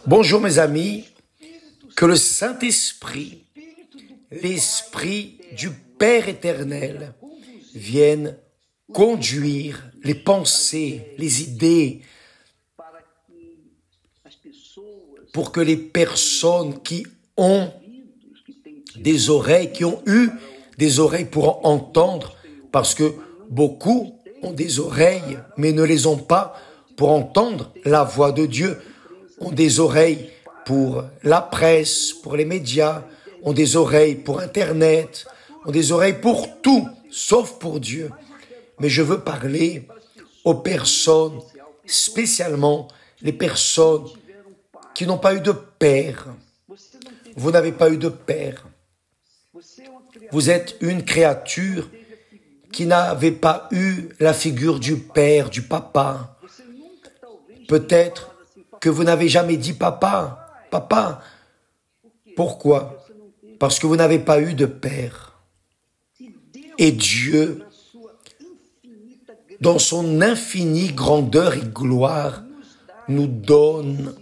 Bonjour mes amis, que le Saint-Esprit, l'Esprit du Père éternel, vienne conduire les pensées, les idées, pour que les personnes qui ont des oreilles, qui ont eu des oreilles pour entendre, parce que beaucoup ont des oreilles, mais ne les ont pas pour entendre la voix de Dieu, ont des oreilles pour la presse, pour les médias, ont des oreilles pour Internet, ont des oreilles pour tout, sauf pour Dieu. Mais je veux parler aux personnes, spécialement les personnes qui n'ont pas eu de père. Vous n'avez pas eu de père. Vous êtes une créature qui n'avait pas eu la figure du père, du papa. Peut-être que vous n'avez jamais dit papa, papa. Pourquoi? Parce que vous n'avez pas eu de père. Et Dieu, dans son infinie grandeur et gloire, nous donne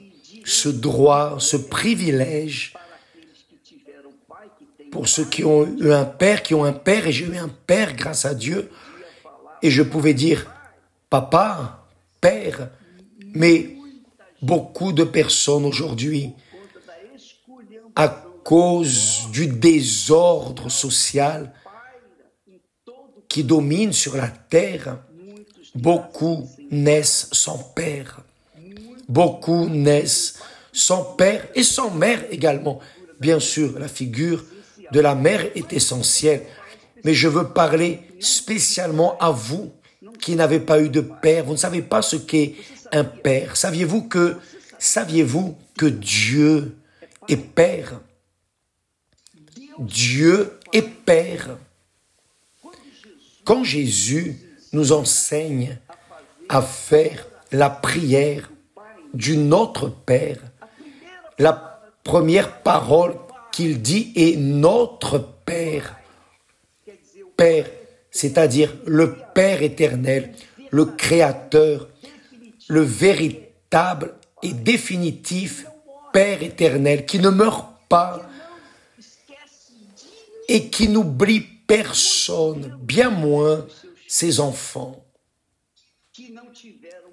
ce droit, ce privilège pour ceux qui ont eu un père, et j'ai eu un père grâce à Dieu, et je pouvais dire papa, père, mais beaucoup de personnes aujourd'hui, à cause du désordre social qui domine sur la terre, beaucoup naissent sans père. Beaucoup naissent sans père et sans mère également. Bien sûr, la figure de la mère est essentielle, mais je veux parler spécialement à vous qui n'avez pas eu de père. Vous ne savez pas ce qu'est un père. Saviez-vous que Dieu est père? Dieu est père. Quand Jésus nous enseigne à faire la prière du Notre Père, la première parole qu'il dit est Notre Père. Père, c'est-à-dire le Père éternel, le Créateur, le véritable et définitif Père éternel qui ne meurt pas et qui n'oublie personne, bien moins ses enfants,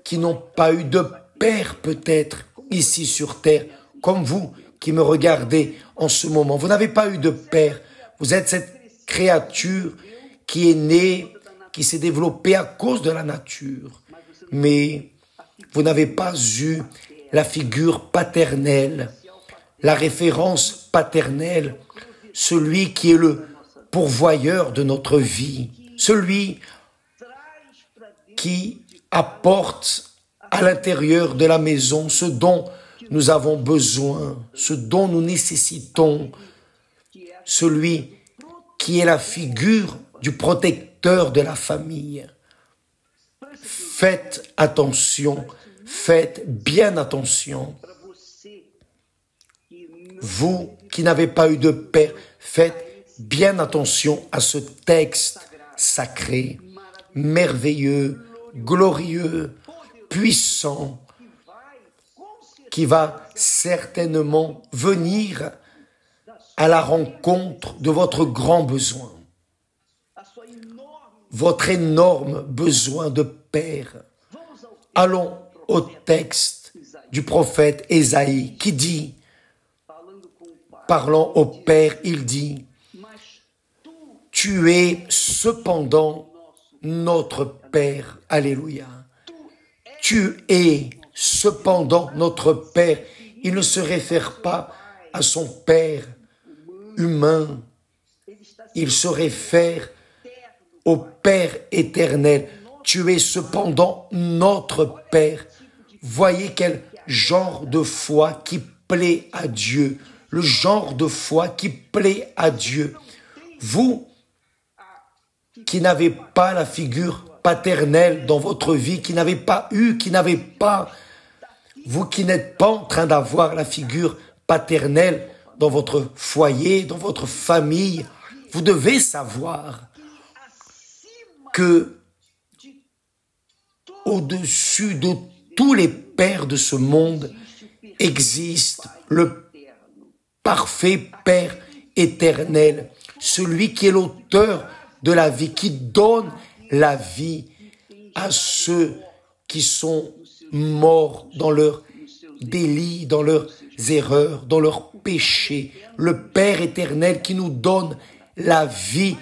qui n'ont pas eu de père peut-être ici sur terre, comme vous qui me regardez en ce moment. Vous n'avez pas eu de père. Vous êtes cette créature qui est née, qui s'est développée à cause de la nature. Mais vous n'avez pas eu la figure paternelle, la référence paternelle, celui qui est le pourvoyeur de notre vie, celui qui apporte à l'intérieur de la maison ce dont nous avons besoin, ce dont nous nécessitons, celui qui est la figure du protecteur de la famille. Faites attention, faites bien attention. Vous qui n'avez pas eu de père, faites bien attention à ce texte sacré, merveilleux, glorieux, puissant, qui va certainement venir à la rencontre de votre grand besoin, votre énorme besoin de Père. Allons au texte du prophète Ésaïe qui dit, parlant au Père, il dit, « Tu es cependant notre Père. » Alléluia. « Tu es cependant notre Père. » Il ne se réfère pas à son Père humain. Il se réfère au Père éternel. Tu es cependant notre Père. Voyez quel genre de foi qui plaît à Dieu. Le genre de foi qui plaît à Dieu. Vous qui n'avez pas la figure paternelle dans votre vie, qui n'avez pas eu, vous qui n'êtes pas en train d'avoir la figure paternelle dans votre foyer, dans votre famille, vous devez savoir que au-dessus de tous les pères de ce monde, existe le parfait Père éternel, celui qui est l'auteur de la vie, qui donne la vie à ceux qui sont morts dans leurs délits, dans leurs erreurs, dans leurs péchés. Le Père éternel qui nous donne la vie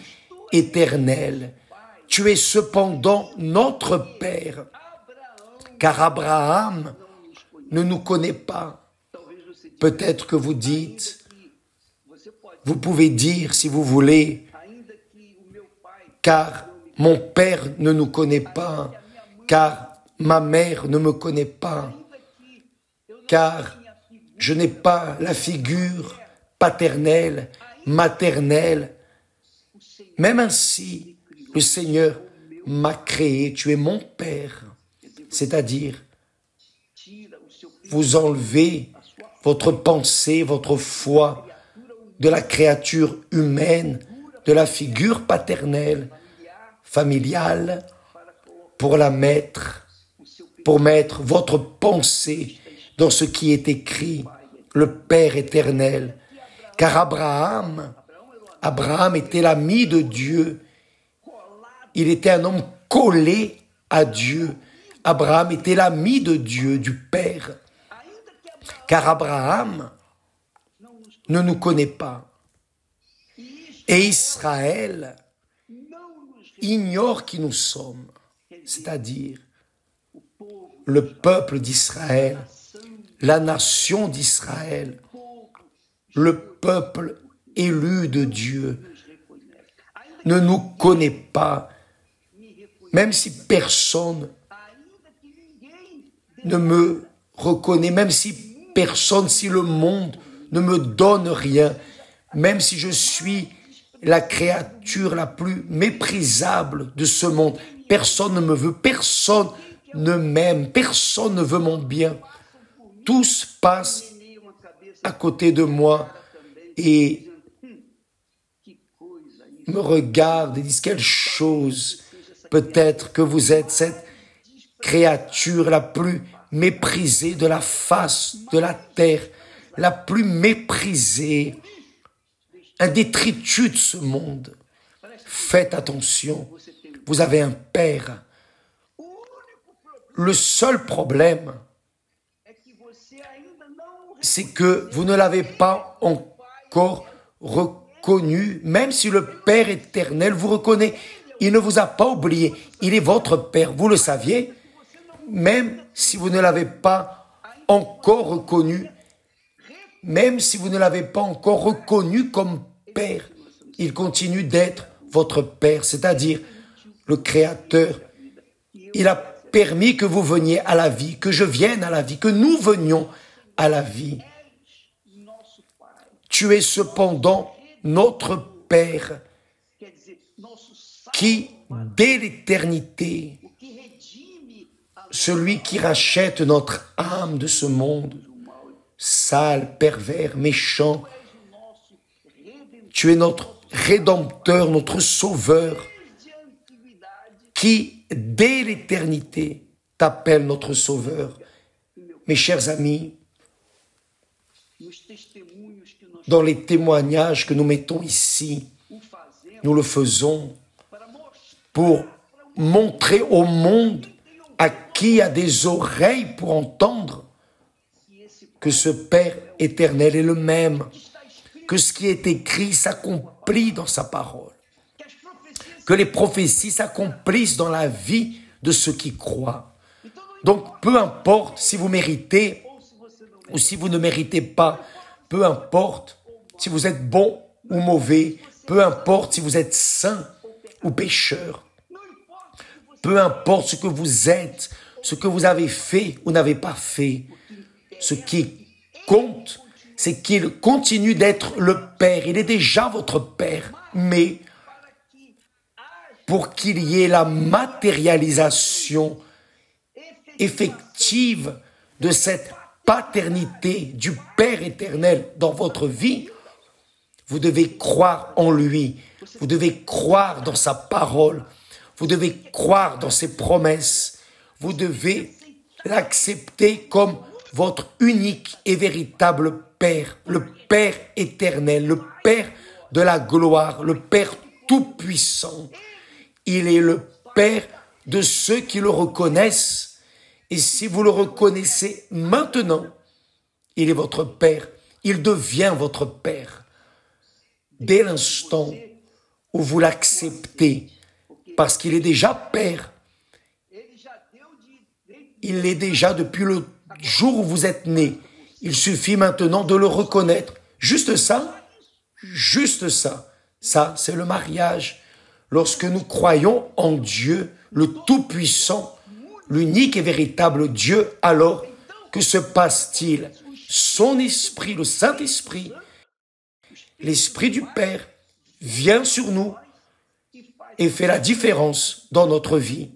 éternelle. Tu es cependant notre Père, car Abraham ne nous connaît pas. Peut-être que vous dites, vous pouvez dire si vous voulez, car mon père ne nous connaît pas, car ma mère ne me connaît pas, car je n'ai pas la figure paternelle, maternelle. Même ainsi, le Seigneur m'a créé, tu es mon Père. C'est-à-dire, vous enlevez votre pensée, votre foi de la créature humaine, de la figure paternelle, familiale, pour mettre votre pensée dans ce qui est écrit, le Père éternel. Car Abraham était l'ami de Dieu. Il était un homme collé à Dieu. Abraham était l'ami de Dieu, du Père. Car Abraham ne nous connaît pas. Et Israël ignore qui nous sommes, c'est-à-dire le peuple d'Israël, la nation d'Israël, le peuple élu de Dieu, ne nous connaît pas, même si personne ne me reconnaît, même si personne, si le monde ne me donne rien, même si je suis la créature la plus méprisable de ce monde, personne ne me veut, personne ne m'aime, personne ne veut mon bien. Tous passent à côté de moi et me regardent et disent quelle chose. Peut-être que vous êtes cette créature la plus méprisée de la face de la terre, la plus méprisée, un détritus de ce monde. Faites attention, vous avez un Père. Le seul problème, c'est que vous ne l'avez pas encore reconnu, même si le Père éternel vous reconnaît. Il ne vous a pas oublié, il est votre Père, vous le saviez, même si vous ne l'avez pas encore reconnu, même si vous ne l'avez pas encore reconnu comme Père, il continue d'être votre Père, c'est-à-dire le Créateur. Il a permis que vous veniez à la vie, que je vienne à la vie, que nous venions à la vie. Tu es cependant notre Père qui, dès l'éternité, celui qui rachète notre âme de ce monde, sale, pervers, méchant, tu es notre Rédempteur, notre Sauveur, qui, dès l'éternité, t'appelle notre Sauveur. Mes chers amis, dans les témoignages que nous mettons ici, nous le faisons pour montrer au monde à qui a des oreilles pour entendre que ce Père éternel est le même, que ce qui est écrit s'accomplit dans sa parole, que les prophéties s'accomplissent dans la vie de ceux qui croient. Donc, peu importe si vous méritez ou si vous ne méritez pas, peu importe si vous êtes bon ou mauvais, peu importe si vous êtes saint ou pécheur, peu importe ce que vous êtes, ce que vous avez fait ou n'avez pas fait, ce qui compte, c'est qu'il continue d'être le Père. Il est déjà votre Père, mais pour qu'il y ait la matérialisation effective de cette paternité du Père éternel dans votre vie, vous devez croire en lui, vous devez croire dans sa parole, vous devez croire dans ses promesses, vous devez l'accepter comme votre unique et véritable Père, le Père éternel, le Père de la gloire, le Père tout-puissant. Il est le Père de ceux qui le reconnaissent. Et si vous le reconnaissez maintenant, il est votre Père. Il devient votre Père. Dès l'instant où vous l'acceptez, parce qu'il est déjà Père, il l'est déjà depuis le jour où vous êtes né. Il suffit maintenant de le reconnaître. Juste ça. Ça, c'est le mariage. Lorsque nous croyons en Dieu, le Tout-Puissant, l'unique et véritable Dieu, alors, que se passe-t-il? Son esprit, le Saint-Esprit, l'Esprit du Père, vient sur nous et fait la différence dans notre vie.